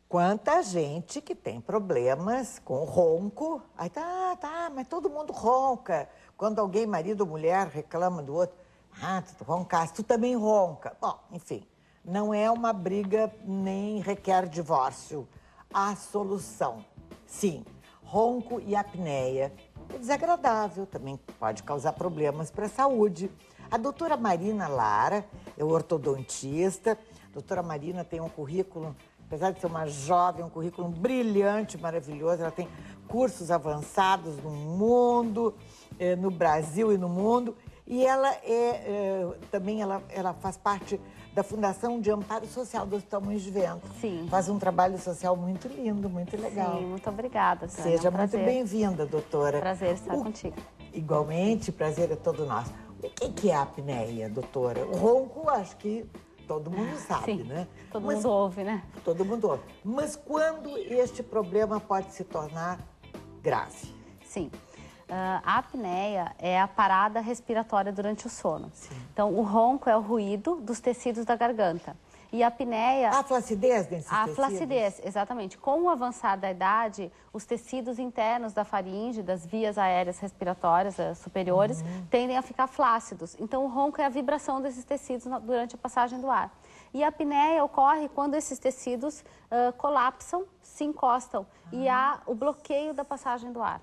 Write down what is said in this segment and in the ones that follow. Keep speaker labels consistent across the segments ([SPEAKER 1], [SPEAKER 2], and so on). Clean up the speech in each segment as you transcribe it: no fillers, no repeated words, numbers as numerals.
[SPEAKER 1] Quanta gente que tem problemas com ronco. Aí tá, mas todo mundo ronca. Quando alguém, marido ou mulher, reclama do outro, tu roncaste, tu também ronca. Bom, enfim, não é uma briga nem requer divórcio. Há solução. Sim, ronco e apneia é desagradável, também pode causar problemas para a saúde. A doutora Marina Lara é ortodontista. A doutora Marina tem um currículo, apesar de ser uma jovem, um currículo brilhante, maravilhoso. Ela tem cursos avançados no mundo, no Brasil e no mundo. E ela também ela faz parte da Fundação de Amparo Social do Hospital Moinhos de Vento.
[SPEAKER 2] Sim.
[SPEAKER 1] Faz um trabalho social muito lindo, muito legal.
[SPEAKER 2] Sim, muito obrigada, Tânia.
[SPEAKER 1] Seja muito bem-vinda, doutora.
[SPEAKER 2] Prazer estar contigo.
[SPEAKER 1] Igualmente, prazer é todo nosso. O que é a apneia, doutora? O ronco, acho que todo mundo sabe,
[SPEAKER 2] Sim,
[SPEAKER 1] né?
[SPEAKER 2] Todo mundo ouve, né?
[SPEAKER 1] Todo mundo ouve. Mas quando este problema pode se tornar grave?
[SPEAKER 2] Sim. A apneia é a parada respiratória durante o sono.
[SPEAKER 1] Sim.
[SPEAKER 2] Então, o ronco é o ruído dos tecidos da garganta. E a apneia...
[SPEAKER 1] A flacidez desses tecidos?
[SPEAKER 2] A flacidez, exatamente. Com o avançar da idade, os tecidos internos da faringe, das vias aéreas respiratórias superiores, tendem a ficar flácidos. Então, o ronco é a vibração desses tecidos durante a passagem do ar. E a apneia ocorre quando esses tecidos colapsam, se encostam e há o bloqueio da passagem do ar.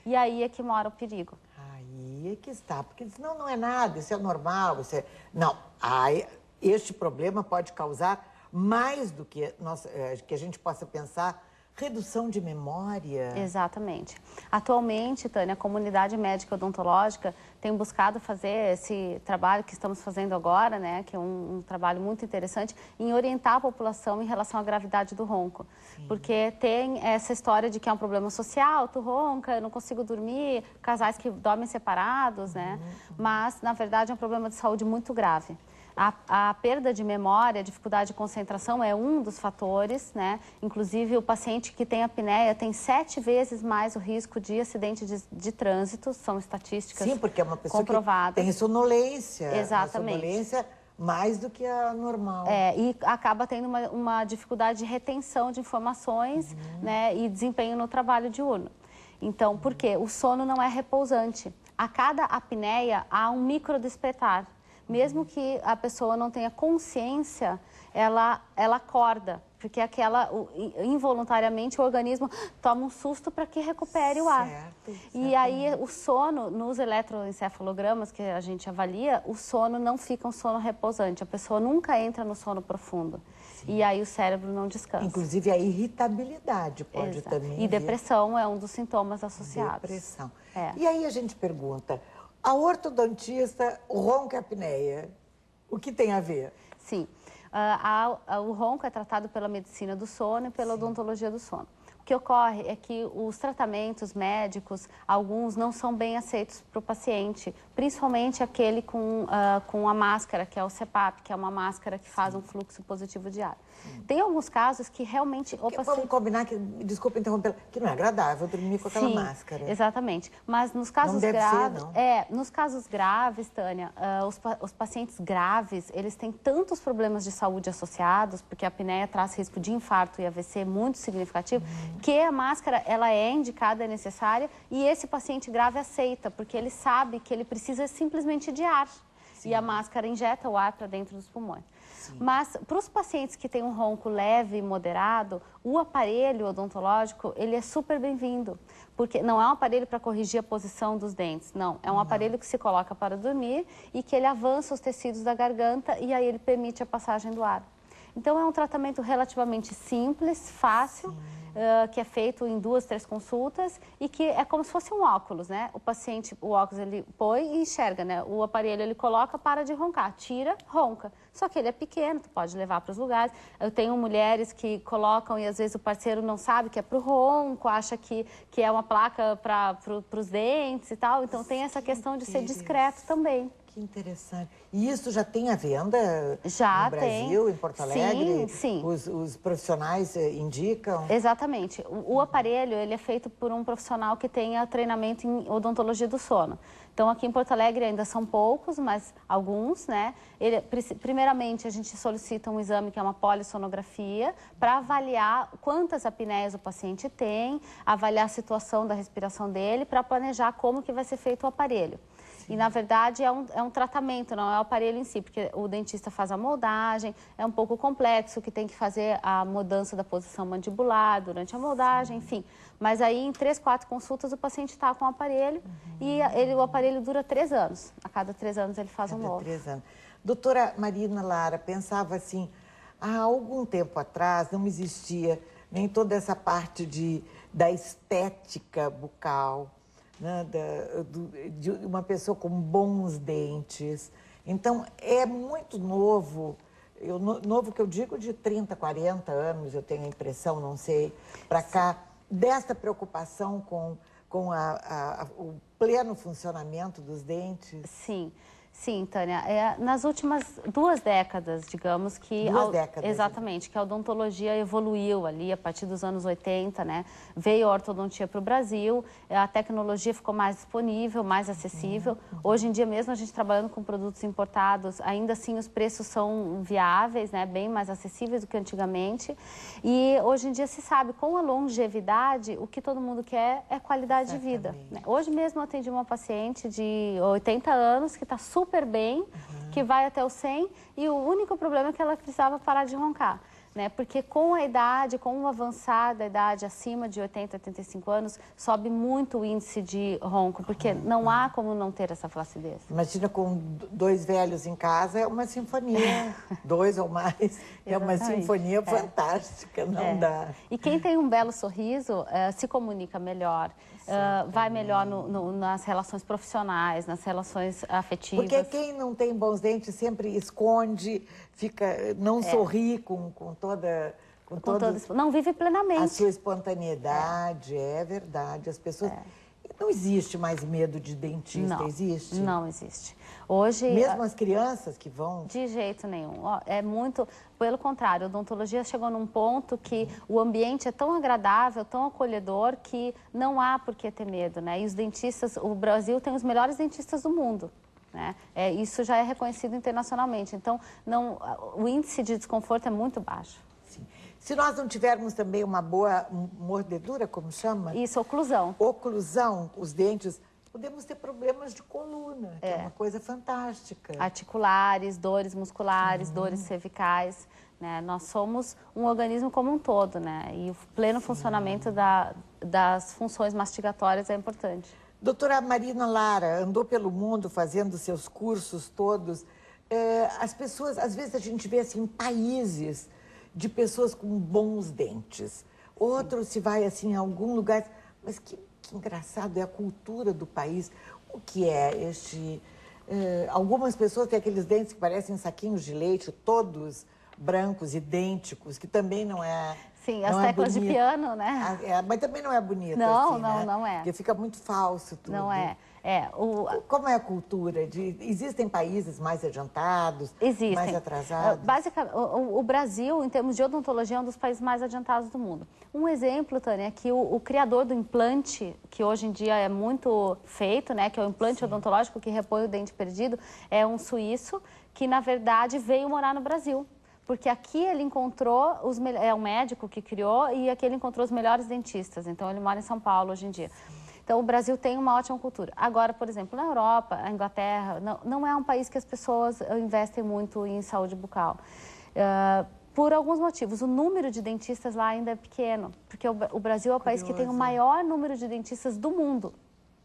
[SPEAKER 2] E aí é que mora o perigo.
[SPEAKER 1] Aí é que está, porque senão não é nada, isso é normal, isso é... Não, este problema pode causar mais do que a gente possa pensar, redução de memória.
[SPEAKER 2] Exatamente. Atualmente, Tânia, a comunidade médica odontológica tem buscado fazer esse trabalho que estamos fazendo agora, né, que é um trabalho muito interessante, em orientar a população em relação à gravidade do ronco. Sim. Porque tem essa história de que é um problema social, tu ronca, eu não consigo dormir, casais que dormem separados, né? Mas, na verdade, é um problema de saúde muito grave. A perda de memória, a dificuldade de concentração é um dos fatores, né? Inclusive, o paciente que tem apneia tem 7 vezes mais o risco de acidente de trânsito, são estatísticas comprovadas.
[SPEAKER 1] Sim, porque é uma pessoa que tem sonolência.
[SPEAKER 2] Exatamente.
[SPEAKER 1] Sonolência mais do que a normal.
[SPEAKER 2] E acaba tendo uma dificuldade de retenção de informações, né? E desempenho no trabalho diurno. Então, por quê? O sono não é repousante. A cada apneia há um microdespertar. Mesmo que a pessoa não tenha consciência, ela acorda, porque involuntariamente o organismo toma um susto para que recupere o ar. E aí o sono, nos eletroencefalogramas que a gente avalia, o sono não fica um sono repousante, a pessoa nunca entra no sono profundo. Sim. E aí o cérebro não descansa.
[SPEAKER 1] Inclusive a irritabilidade pode também
[SPEAKER 2] E depressão é um dos sintomas associados.
[SPEAKER 1] Depressão. E aí a gente pergunta... A ortodontista, o ronco e a apneia, o que tem a ver?
[SPEAKER 2] Sim, o ronco é tratado pela medicina do sono e pela odontologia do sono. O que ocorre é que os tratamentos médicos, alguns não são bem aceitos para o paciente, principalmente aquele com a máscara, que é o CPAP, que é uma máscara que faz um fluxo positivo de ar. Tem alguns casos que realmente...
[SPEAKER 1] Vamos combinar que, desculpa interromper, que não é agradável dormir com aquela máscara.
[SPEAKER 2] Exatamente. Mas nos casos graves... nos casos graves, Tânia, os pacientes graves, eles têm tantos problemas de saúde associados, porque a apneia traz risco de infarto e AVC muito significativo, que a máscara, ela é indicada, é necessária, e esse paciente grave aceita, porque ele sabe que ele precisa simplesmente de ar. Sim. E a máscara injeta o ar para dentro dos pulmões. Sim. Mas, para os pacientes que têm um ronco leve e moderado, o aparelho odontológico, ele é super bem-vindo. Porque não é um aparelho para corrigir a posição dos dentes, não. É um aparelho que se coloca para dormir e que ele avança os tecidos da garganta e aí ele permite a passagem do ar. Então, é um tratamento relativamente simples, fácil, que é feito em 2, 3 consultas e que é como se fosse um óculos, né? O paciente, o óculos, ele põe e enxerga, né? O aparelho, ele coloca, para de roncar, tira, ronca. Só que ele é pequeno, tu pode levar para os lugares. Eu tenho mulheres que colocam e às vezes o parceiro não sabe que é para o ronco, acha que é uma placa para os dentes e tal. Então, tem essa questão de ser discreto também.
[SPEAKER 1] Que interessante. E isso já tem à venda
[SPEAKER 2] já
[SPEAKER 1] no Brasil,
[SPEAKER 2] tem.
[SPEAKER 1] em Porto Alegre?
[SPEAKER 2] Sim, sim.
[SPEAKER 1] Os profissionais indicam?
[SPEAKER 2] Exatamente. O aparelho, ele é feito por um profissional que tenha treinamento em odontologia do sono. Então, aqui em Porto Alegre ainda são poucos, mas alguns, né? Primeiramente, a gente solicita um exame que é uma polissonografia para avaliar quantas apneias o paciente tem, avaliar a situação da respiração dele, para planejar como que vai ser feito o aparelho. E, na verdade, é um tratamento, não é o aparelho em si, porque o dentista faz a moldagem, é um pouco complexo, que tem que fazer a mudança da posição mandibular durante a moldagem, enfim. Mas aí, em 3, 4 consultas, o paciente está com o aparelho e o aparelho dura 3 anos. A cada 3 anos ele faz um novo.
[SPEAKER 1] 3 anos. Doutora Marina Lara, pensava assim, há algum tempo atrás não existia nem toda essa parte da estética bucal, né, de uma pessoa com bons dentes. Então, é muito novo, novo que eu digo de 30, 40 anos, eu tenho a impressão, não sei, para cá, dessa preocupação com o pleno funcionamento dos dentes.
[SPEAKER 2] Sim. Sim, Tânia. Nas últimas 2 décadas, digamos que...
[SPEAKER 1] 2 décadas.
[SPEAKER 2] Exatamente, que a odontologia evoluiu ali a partir dos anos 80, né? Veio a ortodontia para o Brasil, a tecnologia ficou mais disponível, mais acessível. Hoje em dia, mesmo a gente trabalhando com produtos importados, ainda assim os preços são viáveis, né? Bem mais acessíveis do que antigamente. E hoje em dia se sabe, com a longevidade, o que todo mundo quer é qualidade de vida, né? Hoje mesmo eu atendi uma paciente de 80 anos que está super bem, que vai até os 100, e o único problema é que ela precisava parar de roncar, né? Porque com a idade, com o avançar da idade acima de 80, 85 anos, sobe muito o índice de ronco, porque não há como não ter essa flacidez.
[SPEAKER 1] Imagina com 2 velhos em casa, é uma sinfonia, 2 ou mais, é uma sinfonia fantástica, não dá.
[SPEAKER 2] E quem tem um belo sorriso se comunica melhor, vai melhor nas relações profissionais, nas relações afetivas.
[SPEAKER 1] Porque quem não tem bons dentes sempre esconde, não sorri com toda...
[SPEAKER 2] Não vive plenamente.
[SPEAKER 1] A sua espontaneidade, é verdade. As pessoas... Não existe mais medo de dentista,
[SPEAKER 2] não,
[SPEAKER 1] existe?
[SPEAKER 2] Não existe. Hoje...
[SPEAKER 1] Mesmo as crianças que vão...
[SPEAKER 2] De jeito nenhum. É muito... Pelo contrário, a odontologia chegou num ponto que o ambiente é tão agradável, tão acolhedor, que não há por que ter medo, né? E os dentistas... O Brasil tem os melhores dentistas do mundo, né? Isso já é reconhecido internacionalmente. Então, o índice de desconforto é muito baixo.
[SPEAKER 1] Sim. Se nós não tivermos também uma boa mordedura, como chama?
[SPEAKER 2] Isso, oclusão.
[SPEAKER 1] Oclusão, os dentes, podemos ter problemas de coluna, que é uma coisa fantástica.
[SPEAKER 2] Articulares, dores musculares, dores cervicais, né? Nós somos um organismo como um todo, né? E o pleno funcionamento das funções mastigatórias é importante.
[SPEAKER 1] Doutora Marina Lara, andou pelo mundo fazendo seus cursos todos. As pessoas, às vezes a gente vê assim, países de pessoas com bons dentes. Outros se vai assim em algum lugar, mas que engraçado, é a cultura do país. O que é este... algumas pessoas têm aqueles dentes que parecem saquinhos de leite, todos brancos, idênticos, que também não é...
[SPEAKER 2] Sim, as teclas de piano, né?
[SPEAKER 1] Mas também não é bonito
[SPEAKER 2] não,
[SPEAKER 1] assim,
[SPEAKER 2] não,
[SPEAKER 1] né?
[SPEAKER 2] não é.
[SPEAKER 1] Porque fica muito falso tudo.
[SPEAKER 2] Não é.
[SPEAKER 1] Como é a cultura? Existem países mais adiantados, mais atrasados?
[SPEAKER 2] Basicamente, o Brasil, em termos de odontologia, é um dos países mais adiantados do mundo. Um exemplo, Tânia, é que o criador do implante, que hoje em dia é muito feito, né, que é o implante odontológico que repõe o dente perdido, é um suíço que, na verdade, veio morar no Brasil. Porque aqui ele encontrou, é um médico que criou, e aqui ele encontrou os melhores dentistas. Então, ele mora em São Paulo hoje em dia. Então, o Brasil tem uma ótima cultura. Agora, por exemplo, na Europa, a Inglaterra, não é um país que as pessoas investem muito em saúde bucal. Por alguns motivos. O número de dentistas lá ainda é pequeno, porque o Brasil é o país que tem o maior número de dentistas do mundo.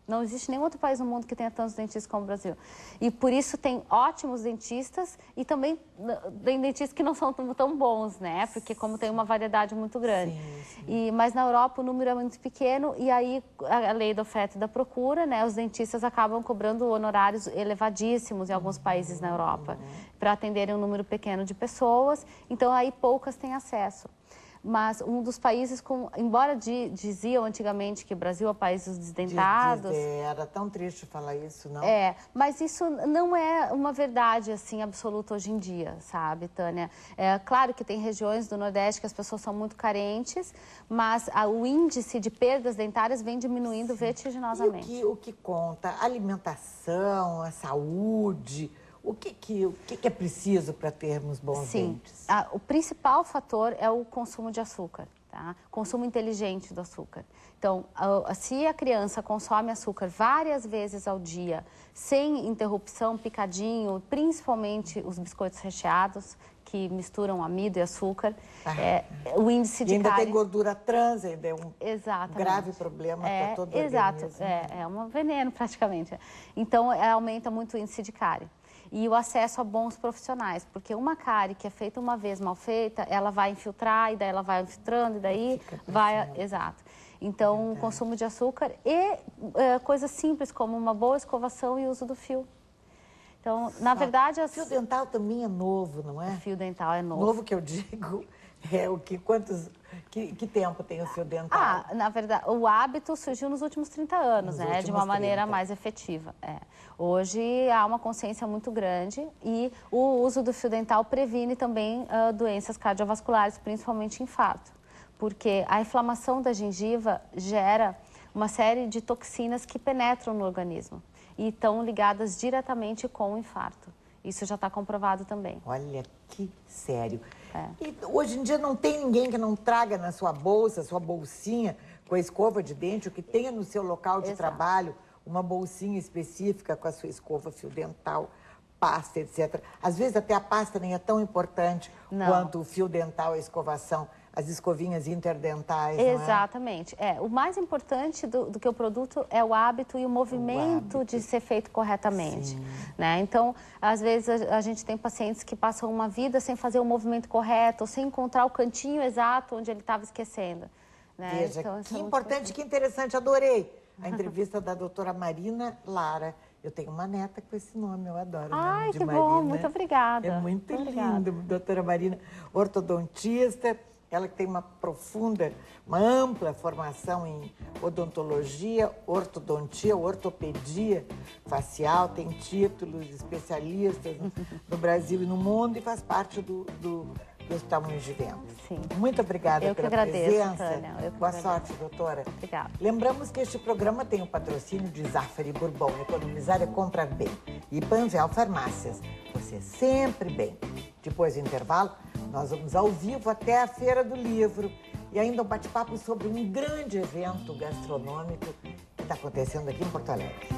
[SPEAKER 2] Não existe nenhum outro país no mundo que tenha tantos dentistas como o Brasil. E por isso tem ótimos dentistas e também tem dentistas que não são tão bons, né? Porque como tem uma variedade muito grande. Mas na Europa o número é muito pequeno e aí a lei da oferta e da procura, né? Os dentistas acabam cobrando honorários elevadíssimos em alguns países na Europa para atenderem um número pequeno de pessoas. Então aí poucas têm acesso. Mas um dos países, embora diziam antigamente que o Brasil é o país dos desdentados...
[SPEAKER 1] Era tão triste falar isso, não?
[SPEAKER 2] Mas isso não é uma verdade, assim, absoluta hoje em dia, sabe, Tânia? É claro que tem regiões do Nordeste que as pessoas são muito carentes, mas o índice de perdas dentárias vem diminuindo vertiginosamente.
[SPEAKER 1] E o que conta? A alimentação, a saúde... O que é preciso para termos bons dentes?
[SPEAKER 2] O principal fator é o consumo de açúcar, tá? Consumo inteligente do açúcar. Então, se a criança consome açúcar várias vezes ao dia, sem interrupção, picadinho, principalmente os biscoitos recheados, que misturam amido e açúcar, o índice de
[SPEAKER 1] ainda
[SPEAKER 2] cárie...
[SPEAKER 1] tem gordura trans, ainda é um
[SPEAKER 2] Exatamente.
[SPEAKER 1] grave problema para todo o organismo.
[SPEAKER 2] É um veneno praticamente. Então, aumenta muito o índice de cárie. E o acesso a bons profissionais, porque uma cárie que é feita uma vez mal feita, ela vai infiltrar, e daí ela vai infiltrando, e daí vai... Exato. Então, o consumo de açúcar e coisas simples, como uma boa escovação e uso do fio. Então, na verdade...
[SPEAKER 1] O fio dental também é novo, não é?
[SPEAKER 2] O fio dental é novo.
[SPEAKER 1] Novo que eu digo é o que... Que tempo tem o fio dental?
[SPEAKER 2] Na verdade, o hábito surgiu nos últimos 30 anos, né? De uma maneira mais efetiva. Hoje há uma consciência muito grande e o uso do fio dental previne também doenças cardiovasculares, principalmente infarto. Porque a inflamação da gengiva gera uma série de toxinas que penetram no organismo e estão ligadas diretamente com o infarto. Isso já está comprovado também.
[SPEAKER 1] Olha que sério. E hoje em dia não tem ninguém que não traga na sua bolsa, sua bolsinha com a escova de dente, ou que tenha no seu local de trabalho uma bolsinha específica com a sua escova, fio dental, pasta, etc. Às vezes até a pasta nem é tão importante quanto o fio dental, a escovação, as escovinhas interdentais,
[SPEAKER 2] Exatamente. O mais importante do que o produto é o hábito e o movimento de ser feito corretamente. Né? Então, às vezes a gente tem pacientes que passam uma vida sem fazer o movimento correto, ou sem encontrar o cantinho exato onde ele estava esquecendo. Né?
[SPEAKER 1] Veja,
[SPEAKER 2] então,
[SPEAKER 1] que importante, que interessante, adorei a entrevista da doutora Marina Lara. Eu tenho uma neta com esse nome, eu adoro o nome de Marina.
[SPEAKER 2] Bom, muito obrigada.
[SPEAKER 1] É muito lindo, doutora Marina, ortodontista, ela que tem uma ampla formação em odontologia, ortodontia, ortopedia facial, tem títulos especialistas no Brasil e no mundo e faz parte do Hospital Moinhos de Vento.
[SPEAKER 2] Sim.
[SPEAKER 1] Muito obrigada pela presença.
[SPEAKER 2] Tânia.
[SPEAKER 1] Boa sorte, doutora.
[SPEAKER 2] Obrigada.
[SPEAKER 1] Lembramos que este programa tem o patrocínio de Zafari Bourbon, economizar é comprar bem, e Panvel Farmácias, você sempre bem. Depois do intervalo, nós vamos ao vivo até a Feira do Livro e ainda um bate-papo sobre um grande evento gastronômico que está acontecendo aqui em Porto Alegre.